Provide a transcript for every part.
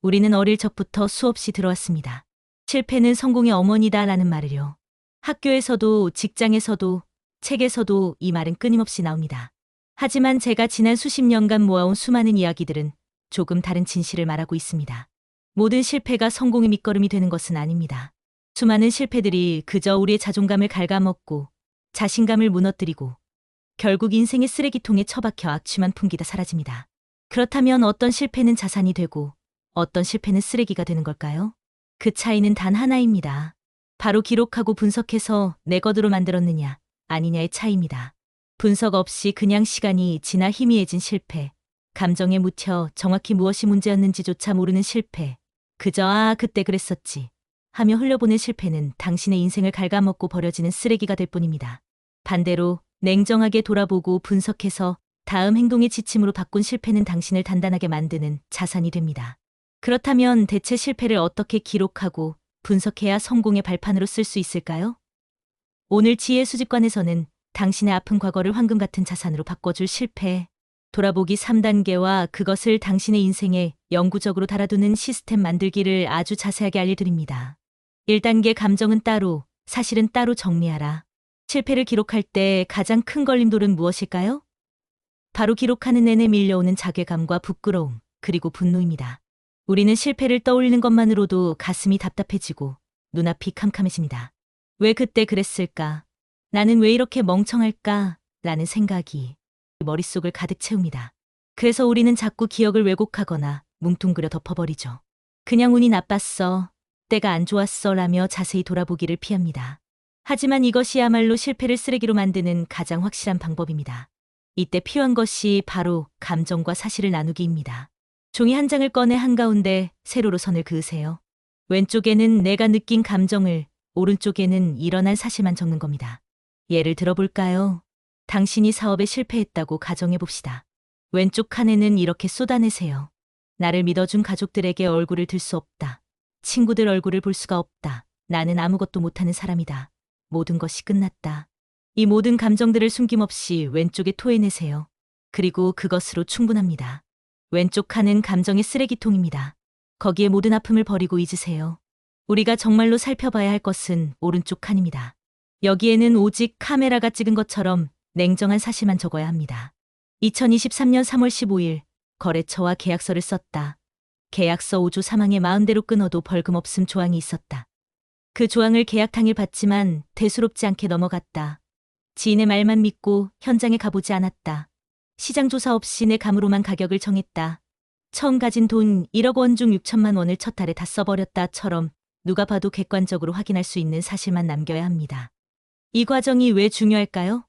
우리는 어릴 적부터 수없이 들어왔습니다. 실패는 성공의 어머니다라는 말을요. 학교에서도 직장에서도 책에서도 이 말은 끊임없이 나옵니다. 하지만 제가 지난 수십 년간 모아온 수많은 이야기들은 조금 다른 진실을 말하고 있습니다. 모든 실패가 성공의 밑거름이 되는 것은 아닙니다. 수많은 실패들이 그저 우리의 자존감을 갉아먹고 자신감을 무너뜨리고 결국 인생의 쓰레기통에 처박혀 악취만 풍기다 사라집니다. 그렇다면 어떤 실패는 자산이 되고 어떤 실패는 쓰레기가 되는 걸까요? 그 차이는 단 하나입니다. 바로 기록하고 분석해서 내 것으로 만들었느냐 아니냐의 차이입니다. 분석 없이 그냥 시간이 지나 희미해진 실패, 감정에 묻혀 정확히 무엇이 문제였는지조차 모르는 실패, 그저 그때 그랬었지 하며 흘려보낸 실패는 당신의 인생을 갉아먹고 버려지는 쓰레기가 될 뿐입니다. 반대로 냉정하게 돌아보고 분석해서 다음 행동의 지침으로 바꾼 실패는 당신을 단단하게 만드는 자산이 됩니다. 그렇다면 대체 실패를 어떻게 기록하고 분석해야 성공의 발판으로 쓸 수 있을까요? 오늘 지혜 수집관에서는 당신의 아픈 과거를 황금 같은 자산으로 바꿔줄 실패, 돌아보기 3단계와 그것을 당신의 인생에 영구적으로 달아두는 시스템 만들기를 아주 자세하게 알려드립니다. 1단계 감정은 따로, 사실은 따로 정리하라. 실패를 기록할 때 가장 큰 걸림돌은 무엇일까요? 바로 기록하는 내내 밀려오는 자괴감과 부끄러움, 그리고 분노입니다. 우리는 실패를 떠올리는 것만으로도 가슴이 답답해지고 눈앞이 캄캄해집니다. 왜 그때 그랬을까? 나는 왜 이렇게 멍청할까? 라는 생각이 머릿속을 가득 채웁니다. 그래서 우리는 자꾸 기억을 왜곡하거나 뭉뚱그려 덮어버리죠. 그냥 운이 나빴어, 때가 안 좋았어 라며 자세히 돌아보기를 피합니다. 하지만 이것이야말로 실패를 쓰레기로 만드는 가장 확실한 방법입니다. 이때 필요한 것이 바로 감정과 사실을 나누기입니다. 종이 한 장을 꺼내 한가운데 세로로 선을 그으세요. 왼쪽에는 내가 느낀 감정을, 오른쪽에는 일어난 사실만 적는 겁니다. 예를 들어볼까요? 당신이 사업에 실패했다고 가정해봅시다. 왼쪽 칸에는 이렇게 쏟아내세요. 나를 믿어준 가족들에게 얼굴을 들 수 없다. 친구들 얼굴을 볼 수가 없다. 나는 아무것도 못하는 사람이다. 모든 것이 끝났다. 이 모든 감정들을 숨김없이 왼쪽에 토해내세요. 그리고 그것으로 충분합니다. 왼쪽 칸은 감정의 쓰레기통입니다. 거기에 모든 아픔을 버리고 잊으세요. 우리가 정말로 살펴봐야 할 것은 오른쪽 칸입니다. 여기에는 오직 카메라가 찍은 것처럼 냉정한 사실만 적어야 합니다. 2023년 3월 15일 거래처와 계약서를 썼다. 계약서 5조 사망에 마음대로 끊어도 벌금 없음 조항이 있었다. 그 조항을 계약 당일 받지만 대수롭지 않게 넘어갔다. 지인의 말만 믿고 현장에 가보지 않았다. 시장 조사 없이 내 감으로만 가격을 정했다. 처음 가진 돈 1억 원 중 6천만 원을 첫 달에 다 써버렸다처럼 누가 봐도 객관적으로 확인할 수 있는 사실만 남겨야 합니다. 이 과정이 왜 중요할까요?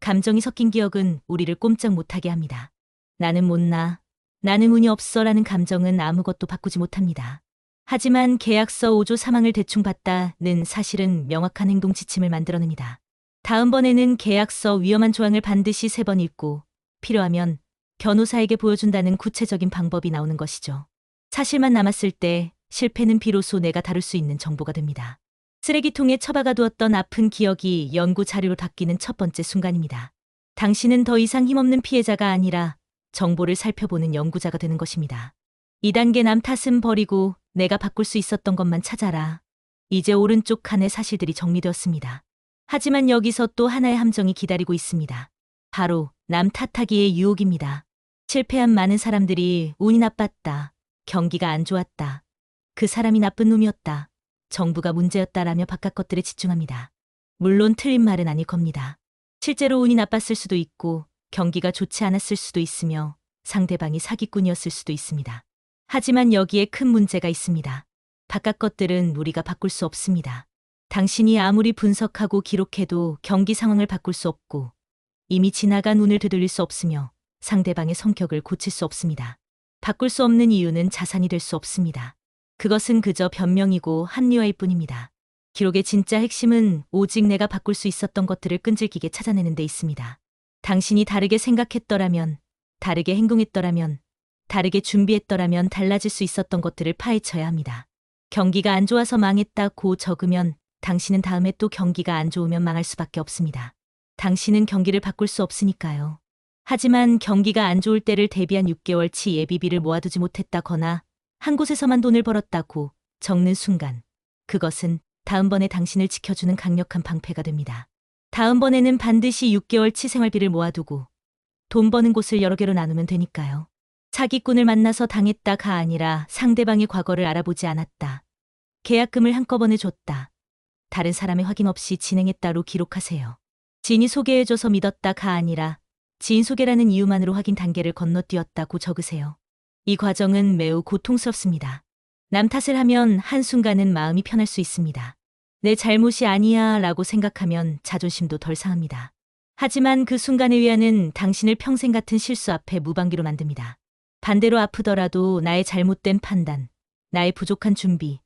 감정이 섞인 기억은 우리를 꼼짝 못하게 합니다. 나는 못나, 나는 운이 없어라는 감정은 아무것도 바꾸지 못합니다. 하지만 계약서 5조 사망을 대충 봤다는 사실은 명확한 행동 지침을 만들어냅니다. 다음번에는 계약서 위험한 조항을 반드시 3번 읽고 필요하면 변호사에게 보여준다는 구체적인 방법이 나오는 것이죠. 사실만 남았을 때 실패는 비로소 내가 다룰 수 있는 정보가 됩니다. 쓰레기통에 처박아 두었던 아픈 기억이 연구 자료로 바뀌는 첫 번째 순간입니다. 당신은 더 이상 힘없는 피해자가 아니라 정보를 살펴보는 연구자가 되는 것입니다. 2단계 남 탓은 버리고 내가 바꿀 수 있었던 것만 찾아라. 이제 오른쪽 칸의 사실들이 정리되었습니다. 하지만 여기서 또 하나의 함정이 기다리고 있습니다. 바로 남 탓하기의 유혹입니다. 실패한 많은 사람들이 운이 나빴다. 경기가 안 좋았다. 그 사람이 나쁜 놈이었다. 정부가 문제였다라며 바깥 것들에 집중합니다. 물론 틀린 말은 아닐 겁니다. 실제로 운이 나빴을 수도 있고 경기가 좋지 않았을 수도 있으며 상대방이 사기꾼이었을 수도 있습니다. 하지만 여기에 큰 문제가 있습니다. 바깥 것들은 우리가 바꿀 수 없습니다. 당신이 아무리 분석하고 기록해도 경기 상황을 바꿀 수 없고 이미 지나간 운을 되돌릴 수 없으며 상대방의 성격을 고칠 수 없습니다. 바꿀 수 없는 이유는 자산이 될 수 없습니다. 그것은 그저 변명이고 합리화일 뿐입니다. 기록의 진짜 핵심은 오직 내가 바꿀 수 있었던 것들을 끈질기게 찾아내는 데 있습니다. 당신이 다르게 생각했더라면, 다르게 행동했더라면, 다르게 준비했더라면 달라질 수 있었던 것들을 파헤쳐야 합니다. 경기가 안 좋아서 망했다고 적으면 당신은 다음에 또 경기가 안 좋으면 망할 수밖에 없습니다. 당신은 경기를 바꿀 수 없으니까요. 하지만 경기가 안 좋을 때를 대비한 6개월치 예비비를 모아두지 못했다거나 한 곳에서만 돈을 벌었다고 적는 순간 그것은 다음번에 당신을 지켜주는 강력한 방패가 됩니다. 다음번에는 반드시 6개월치 생활비를 모아두고 돈 버는 곳을 여러 개로 나누면 되니까요. 사기꾼을 만나서 당했다가 아니라 상대방의 과거를 알아보지 않았다. 계약금을 한꺼번에 줬다. 다른 사람의 확인 없이 진행했다로 기록하세요. 지인이 소개해줘서 믿었다가 아니라 지인 소개라는 이유만으로 확인 단계를 건너뛰었다고 적으세요. 이 과정은 매우 고통스럽습니다. 남 탓을 하면 한순간은 마음이 편할 수 있습니다. 내 잘못이 아니야 라고 생각하면 자존심도 덜 상합니다. 하지만 그 순간의 위안은 당신을 평생 같은 실수 앞에 무방비로 만듭니다. 반대로 아프더라도 나의 잘못된 판단, 나의 부족한 준비,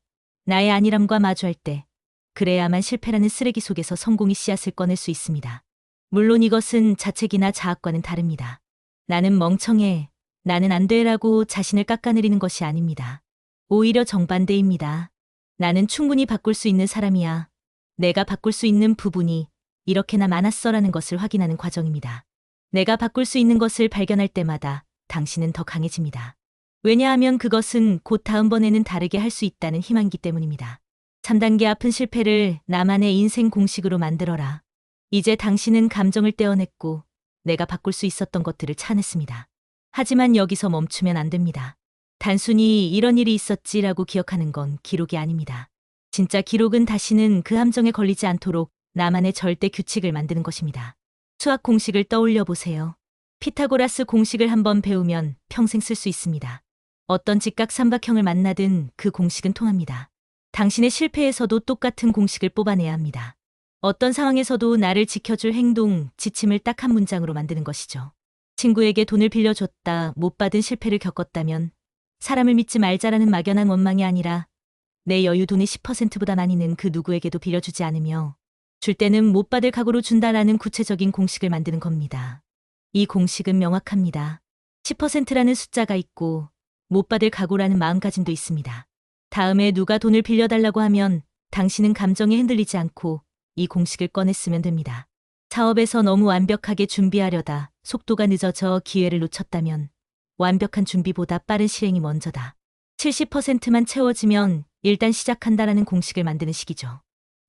나의 안일함과 마주할 때 그래야만 실패라는 쓰레기 속에서 성공의 씨앗을 꺼낼 수 있습니다. 물론 이것은 자책이나 자학과는 다릅니다. 나는 멍청해, 나는 안 돼라고 자신을 깎아내리는 것이 아닙니다. 오히려 정반대입니다. 나는 충분히 바꿀 수 있는 사람이야. 내가 바꿀 수 있는 부분이 이렇게나 많았어라는 것을 확인하는 과정입니다. 내가 바꿀 수 있는 것을 발견할 때마다 당신은 더 강해집니다. 왜냐하면 그것은 곧 다음번에는 다르게 할 수 있다는 희망이기 때문입니다. 3단계 아픈 실패를 나만의 인생 공식으로 만들어라. 이제 당신은 감정을 떼어냈고 내가 바꿀 수 있었던 것들을 차냈습니다. 하지만 여기서 멈추면 안 됩니다. 단순히 이런 일이 있었지라고 기억하는 건 기록이 아닙니다. 진짜 기록은 다시는 그 함정에 걸리지 않도록 나만의 절대 규칙을 만드는 것입니다. 수학 공식을 떠올려 보세요. 피타고라스 공식을 한번 배우면 평생 쓸 수 있습니다. 어떤 직각삼각형을 만나든 그 공식은 통합니다. 당신의 실패에서도 똑같은 공식을 뽑아내야 합니다. 어떤 상황에서도 나를 지켜줄 행동, 지침을 딱 한 문장으로 만드는 것이죠. 친구에게 돈을 빌려줬다, 못 받은 실패를 겪었다면 사람을 믿지 말자라는 막연한 원망이 아니라 내 여유 돈의 10%보다 많이는 그 누구에게도 빌려주지 않으며 줄 때는 못 받을 각오로 준다라는 구체적인 공식을 만드는 겁니다. 이 공식은 명확합니다. 10%라는 숫자가 있고 못 받을 각오라는 마음가짐도 있습니다. 다음에 누가 돈을 빌려달라고 하면 당신은 감정에 흔들리지 않고 이 공식을 꺼냈으면 됩니다. 사업에서 너무 완벽하게 준비하려다 속도가 늦어져 기회를 놓쳤다면 완벽한 준비보다 빠른 실행이 먼저다. 70%만 채워지면 일단 시작한다라는 공식을 만드는 시기죠.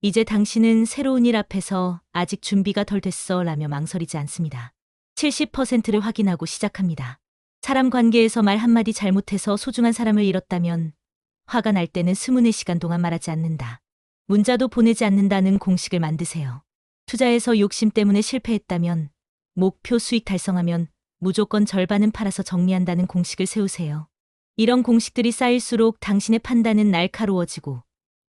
이제 당신은 새로운 일 앞에서 아직 준비가 덜 됐어 라며 망설이지 않습니다. 70%를 확인하고 시작합니다. 사람 관계에서 말 한마디 잘못해서 소중한 사람을 잃었다면 화가 날 때는 24시간 동안 말하지 않는다. 문자도 보내지 않는다는 공식을 만드세요. 투자에서 욕심 때문에 실패했다면 목표 수익 달성하면 무조건 절반은 팔아서 정리한다는 공식을 세우세요. 이런 공식들이 쌓일수록 당신의 판단은 날카로워지고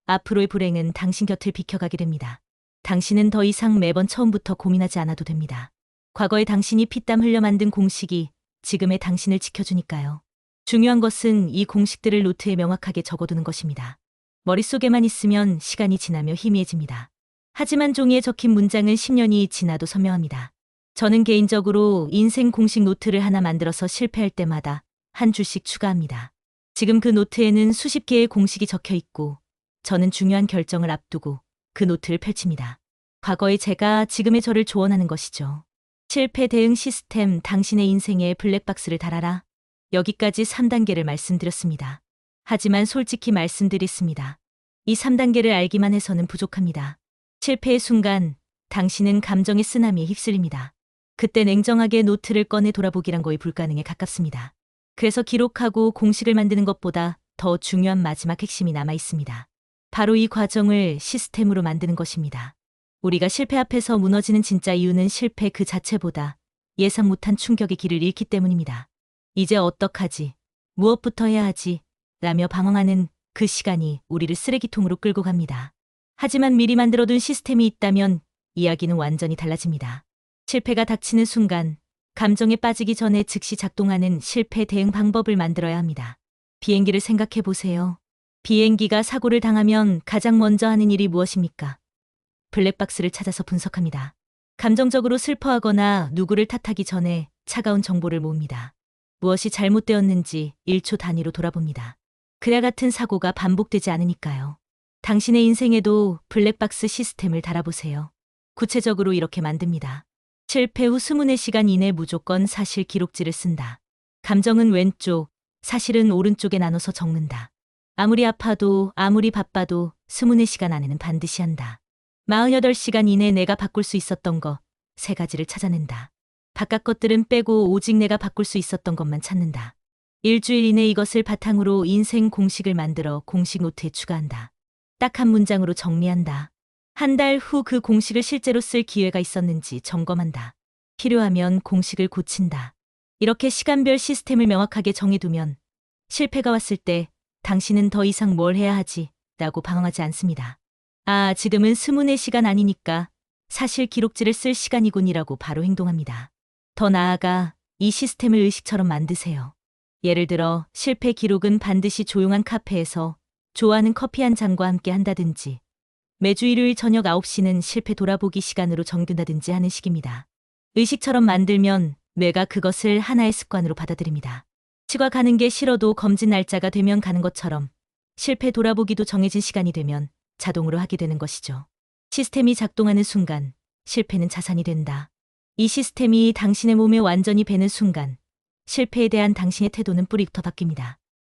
앞으로의 불행은 당신 곁을 비켜가게 됩니다. 당신은 더 이상 매번 처음부터 고민하지 않아도 됩니다. 과거에 당신이 피땀 흘려 만든 공식이 지금의 당신을 지켜주니까요. 중요한 것은 이 공식들을 노트에 명확하게 적어두는 것입니다. 머릿속에만 있으면 시간이 지나며 희미해집니다. 하지만 종이에 적힌 문장은 10년이 지나도 선명합니다. 저는 개인적으로 인생 공식 노트를 하나 만들어서 실패할 때마다 한 줄씩 추가합니다. 지금 그 노트에는 수십 개의 공식이 적혀 있고 저는 중요한 결정을 앞두고 그 노트를 펼칩니다. 과거의 제가 지금의 저를 조언하는 것이죠. 실패 대응 시스템 당신의 인생에 블랙박스를 달아라. 여기까지 3단계를 말씀드렸습니다. 하지만 솔직히 말씀드렸습니다. 이 3단계를 알기만 해서는 부족합니다. 실패의 순간 당신은 감정의 쓰나미에 휩쓸립니다. 그때 냉정하게 노트를 꺼내 돌아보기란 거의 불가능에 가깝습니다. 그래서 기록하고 공식을 만드는 것보다 더 중요한 마지막 핵심이 남아 있습니다. 바로 이 과정을 시스템으로 만드는 것입니다. 우리가 실패 앞에서 무너지는 진짜 이유는 실패 그 자체보다 예상 못한 충격의 길을 잃기 때문입니다. 이제 어떡하지? 무엇부터 해야 하지? 라며 방황하는 그 시간이 우리를 쓰레기통으로 끌고 갑니다. 하지만 미리 만들어둔 시스템이 있다면 이야기는 완전히 달라집니다. 실패가 닥치는 순간 감정에 빠지기 전에 즉시 작동하는 실패 대응 방법을 만들어야 합니다. 비행기를 생각해 보세요. 비행기가 사고를 당하면 가장 먼저 하는 일이 무엇입니까? 블랙박스를 찾아서 분석합니다. 감정적으로 슬퍼하거나 누구를 탓하기 전에 차가운 정보를 모읍니다. 무엇이 잘못되었는지 1초 단위로 돌아봅니다. 그와 같은 사고가 반복되지 않으니까요. 당신의 인생에도 블랙박스 시스템을 달아보세요. 구체적으로 이렇게 만듭니다. 실패 후 24시간 이내 무조건 사실 기록지를 쓴다. 감정은 왼쪽, 사실은 오른쪽에 나눠서 적는다. 아무리 아파도 아무리 바빠도 24시간 안에는 반드시 한다. 48시간 이내 내가 바꿀 수 있었던 거 3가지를 찾아낸다. 바깥 것들은 빼고 오직 내가 바꿀 수 있었던 것만 찾는다. 일주일 이내 이것을 바탕으로 인생 공식을 만들어 공식 노트에 추가한다. 딱 한 문장으로 정리한다. 한 달 후 그 공식을 실제로 쓸 기회가 있었는지 점검한다. 필요하면 공식을 고친다. 이렇게 시간별 시스템을 명확하게 정해두면 실패가 왔을 때 당신은 더 이상 뭘 해야 하지? 라고 방황하지 않습니다. 아, 지금은 24시간 아니니까 사실 기록지를 쓸 시간이군이라고 바로 행동합니다. 더 나아가 이 시스템을 의식처럼 만드세요. 예를 들어 실패 기록은 반드시 조용한 카페에서 좋아하는 커피 한 잔과 함께 한다든지 매주 일요일 저녁 9시는 실패 돌아보기 시간으로 정든다든지 하는 식입니다. 의식처럼 만들면 뇌가 그것을 하나의 습관으로 받아들입니다. 치과 가는 게 싫어도 검진 날짜가 되면 가는 것처럼 실패 돌아보기도 정해진 시간이 되면 자동으로 하게 되는 것이죠. 시스템이 작동하는 순간 실패는 자산이 된다. 이 시스템이 당신의 몸에 완전히 배는 순간 실패에 대한 당신의 태도는 뿌리부터 바뀝니다.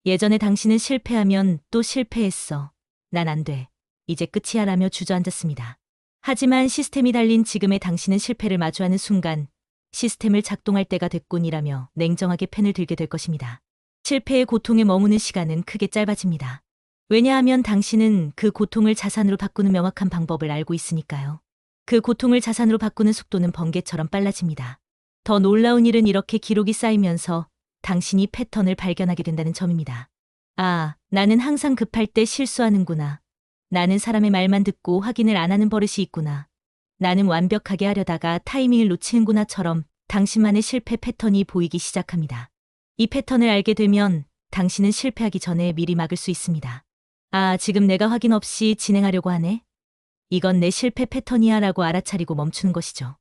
예전에 당신은 실패하면 또 실패했어. 난 안 돼. 이제 끝이야 라며 주저앉았습니다. 하지만 시스템이 달린 지금의 당신은 실패를 마주하는 순간 시스템을 작동할 때가 됐군이라며 냉정하게 펜을 들게 될 것입니다. 실패의 고통에 머무는 시간은 크게 짧아집니다. 왜냐하면 당신은 그 고통을 자산으로 바꾸는 명확한 방법을 알고 있으니까요. 그 고통을 자산으로 바꾸는 속도는 번개처럼 빨라집니다. 더 놀라운 일은 이렇게 기록이 쌓이면서 당신이 패턴을 발견하게 된다는 점입니다. 아, 나는 항상 급할 때 실수하는구나. 나는 사람의 말만 듣고 확인을 안 하는 버릇이 있구나. 나는 완벽하게 하려다가 타이밍을 놓치는구나처럼 당신만의 실패 패턴이 보이기 시작합니다. 이 패턴을 알게 되면 당신은 실패하기 전에 미리 막을 수 있습니다. 아, 지금 내가 확인 없이 진행하려고 하네? 이건 내 실패 패턴이야 라고 알아차리고 멈추는 것이죠.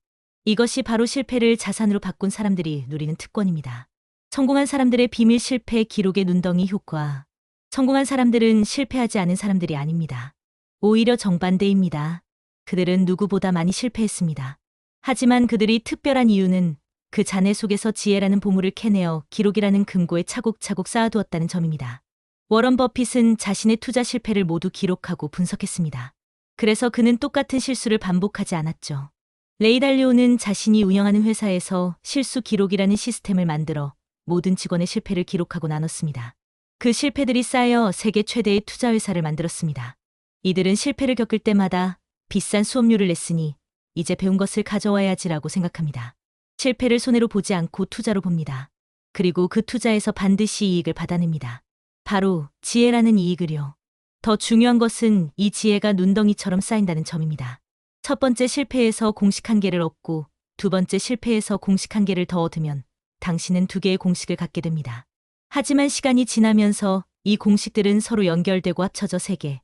이것이 바로 실패를 자산으로 바꾼 사람들이 누리는 특권입니다. 성공한 사람들의 비밀 실패 기록의 눈덩이 효과. 성공한 사람들은 실패하지 않은 사람들이 아닙니다. 오히려 정반대입니다. 그들은 누구보다 많이 실패했습니다. 하지만 그들이 특별한 이유는 그 잔해 속에서 지혜라는 보물을 캐내어 기록이라는 금고에 차곡차곡 쌓아두었다는 점입니다. 워런 버핏은 자신의 투자 실패를 모두 기록하고 분석했습니다. 그래서 그는 똑같은 실수를 반복하지 않았죠. 레이 달리오는 자신이 운영하는 회사에서 실수 기록이라는 시스템을 만들어 모든 직원의 실패를 기록하고 나눴습니다. 그 실패들이 쌓여 세계 최대의 투자 회사를 만들었습니다. 이들은 실패를 겪을 때마다 비싼 수업료를 냈으니 이제 배운 것을 가져와야지라고 생각합니다. 실패를 손해로 보지 않고 투자로 봅니다. 그리고 그 투자에서 반드시 이익을 받아냅니다. 바로 지혜라는 이익을요. 더 중요한 것은 이 지혜가 눈덩이처럼 쌓인다는 점입니다. 첫 번째 실패에서 공식 한 개를 얻고 두 번째 실패에서 공식 한 개를 더 얻으면 당신은 2개의 공식을 갖게 됩니다. 하지만 시간이 지나면서 이 공식들은 서로 연결되고 합쳐져 3개,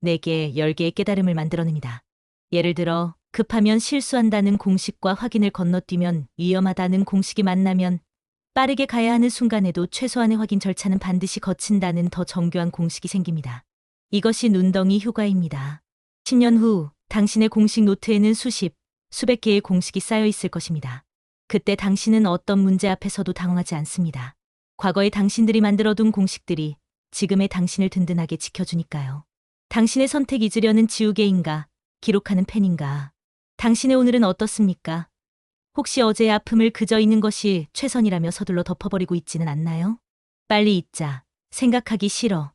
4개, 10개의 깨달음을 만들어냅니다. 예를 들어 급하면 실수한다는 공식과 확인을 건너뛰면 위험하다는 공식이 만나면 빠르게 가야 하는 순간에도 최소한의 확인 절차는 반드시 거친다는 더 정교한 공식이 생깁니다. 이것이 눈덩이 효과입니다. 10년 후 당신의 공식 노트에는 수백 개의 공식이 쌓여 있을 것입니다. 그때 당신은 어떤 문제 앞에서도 당황하지 않습니다. 과거의 당신들이 만들어둔 공식들이 지금의 당신을 든든하게 지켜주니까요. 당신의 선택 잊으려는 지우개인가, 기록하는 펜인가. 당신의 오늘은 어떻습니까? 혹시 어제의 아픔을 그저 잊는 것이 최선이라며 서둘러 덮어버리고 있지는 않나요? 빨리 잊자, 생각하기 싫어,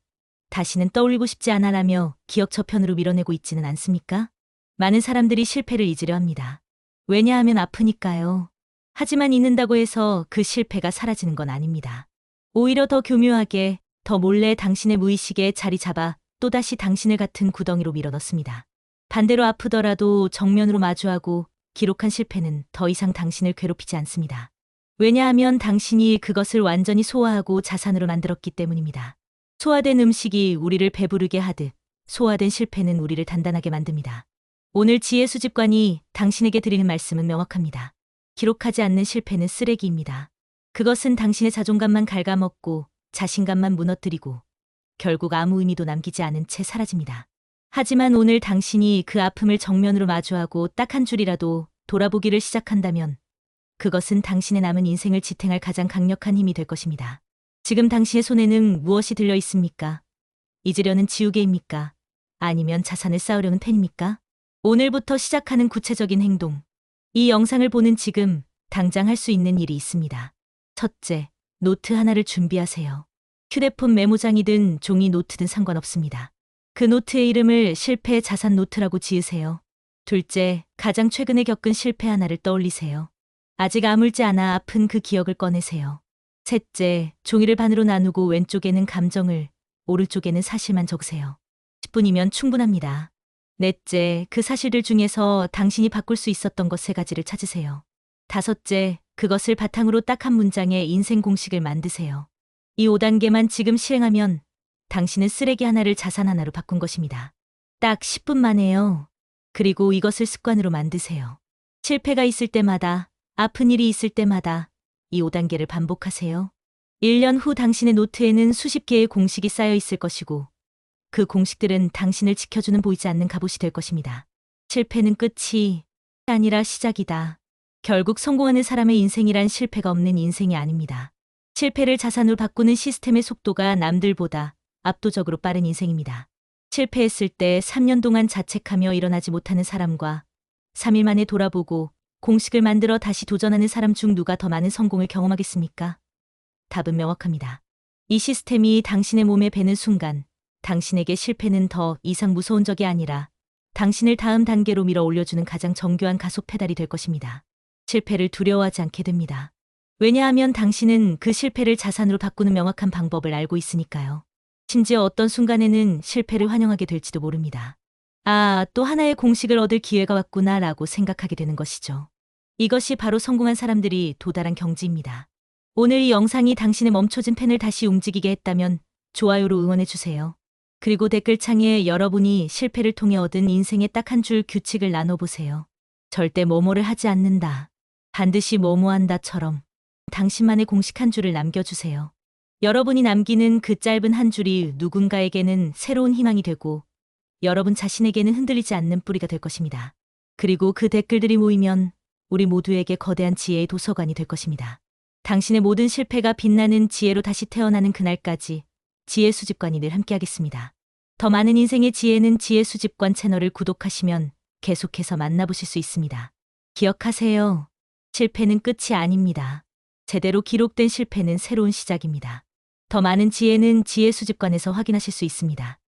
다시는 떠올리고 싶지 않아라며 기억 저편으로 밀어내고 있지는 않습니까? 많은 사람들이 실패를 잊으려 합니다. 왜냐하면 아프니까요. 하지만 잊는다고 해서 그 실패가 사라지는 건 아닙니다. 오히려 더 교묘하게, 더 몰래 당신의 무의식에 자리 잡아 또다시 당신을 같은 구덩이로 밀어넣습니다. 반대로 아프더라도 정면으로 마주하고 기록한 실패는 더 이상 당신을 괴롭히지 않습니다. 왜냐하면 당신이 그것을 완전히 소화하고 자산으로 만들었기 때문입니다. 소화된 음식이 우리를 배부르게 하듯 소화된 실패는 우리를 단단하게 만듭니다. 오늘 지혜 수집관이 당신에게 드리는 말씀은 명확합니다. 기록하지 않는 실패는 쓰레기입니다. 그것은 당신의 자존감만 갉아먹고 자신감만 무너뜨리고 결국 아무 의미도 남기지 않은 채 사라집니다. 하지만 오늘 당신이 그 아픔을 정면으로 마주하고 딱 한 줄이라도 돌아보기를 시작한다면 그것은 당신의 남은 인생을 지탱할 가장 강력한 힘이 될 것입니다. 지금 당신의 손에는 무엇이 들려 있습니까? 잊으려는 지우개입니까? 아니면 자산을 쌓으려는 펜입니까? 오늘부터 시작하는 구체적인 행동. 이 영상을 보는 지금 당장 할 수 있는 일이 있습니다. 첫째, 노트 하나를 준비하세요. 휴대폰 메모장이든 종이 노트든 상관없습니다. 그 노트의 이름을 실패 자산 노트라고 지으세요. 둘째, 가장 최근에 겪은 실패 하나를 떠올리세요. 아직 아물지 않아 아픈 그 기억을 꺼내세요. 셋째, 종이를 반으로 나누고 왼쪽에는 감정을, 오른쪽에는 사실만 적으세요. 10분이면 충분합니다. 넷째, 그 사실들 중에서 당신이 바꿀 수 있었던 것 3가지를 찾으세요. 다섯째, 그것을 바탕으로 딱 한 문장의 인생 공식을 만드세요. 이 5단계만 지금 실행하면 당신은 쓰레기 하나를 자산 하나로 바꾼 것입니다. 딱 10분 만에요. 그리고 이것을 습관으로 만드세요. 실패가 있을 때마다, 아픈 일이 있을 때마다 이 5단계를 반복하세요. 1년 후 당신의 노트에는 수십 개의 공식이 쌓여 있을 것이고 그 공식들은 당신을 지켜주는 보이지 않는 갑옷이 될 것입니다. 실패는 끝이 아니라 시작이다. 결국 성공하는 사람의 인생이란 실패가 없는 인생이 아닙니다. 실패를 자산으로 바꾸는 시스템의 속도가 남들보다 압도적으로 빠른 인생입니다. 실패했을 때 3년 동안 자책하며 일어나지 못하는 사람과 3일 만에 돌아보고 공식을 만들어 다시 도전하는 사람 중 누가 더 많은 성공을 경험하겠습니까? 답은 명확합니다. 이 시스템이 당신의 몸에 배는 순간 당신에게 실패는 더 이상 무서운 적이 아니라 당신을 다음 단계로 밀어 올려주는 가장 정교한 가속 페달이 될 것입니다. 실패를 두려워하지 않게 됩니다. 왜냐하면 당신은 그 실패를 자산으로 바꾸는 명확한 방법을 알고 있으니까요. 심지어 어떤 순간에는 실패를 환영하게 될지도 모릅니다. 아, 또 하나의 공식을 얻을 기회가 왔구나 라고 생각하게 되는 것이죠. 이것이 바로 성공한 사람들이 도달한 경지입니다. 오늘 이 영상이 당신의 멈춰진 펜을 다시 움직이게 했다면 좋아요로 응원해주세요. 그리고 댓글창에 여러분이 실패를 통해 얻은 인생의 딱 한 줄 규칙을 나눠보세요. 절대 뭐뭐를 하지 않는다. 반드시 뭐뭐한다처럼 당신만의 공식 한 줄을 남겨주세요. 여러분이 남기는 그 짧은 한 줄이 누군가에게는 새로운 희망이 되고 여러분 자신에게는 흔들리지 않는 뿌리가 될 것입니다. 그리고 그 댓글들이 모이면 우리 모두에게 거대한 지혜의 도서관이 될 것입니다. 당신의 모든 실패가 빛나는 지혜로 다시 태어나는 그날까지 지혜 수집관이 늘 함께하겠습니다. 더 많은 인생의 지혜는 지혜 수집관 채널을 구독하시면 계속해서 만나보실 수 있습니다. 기억하세요. 실패는 끝이 아닙니다. 제대로 기록된 실패는 새로운 시작입니다. 더 많은 지혜는 지혜 수집관에서 확인하실 수 있습니다.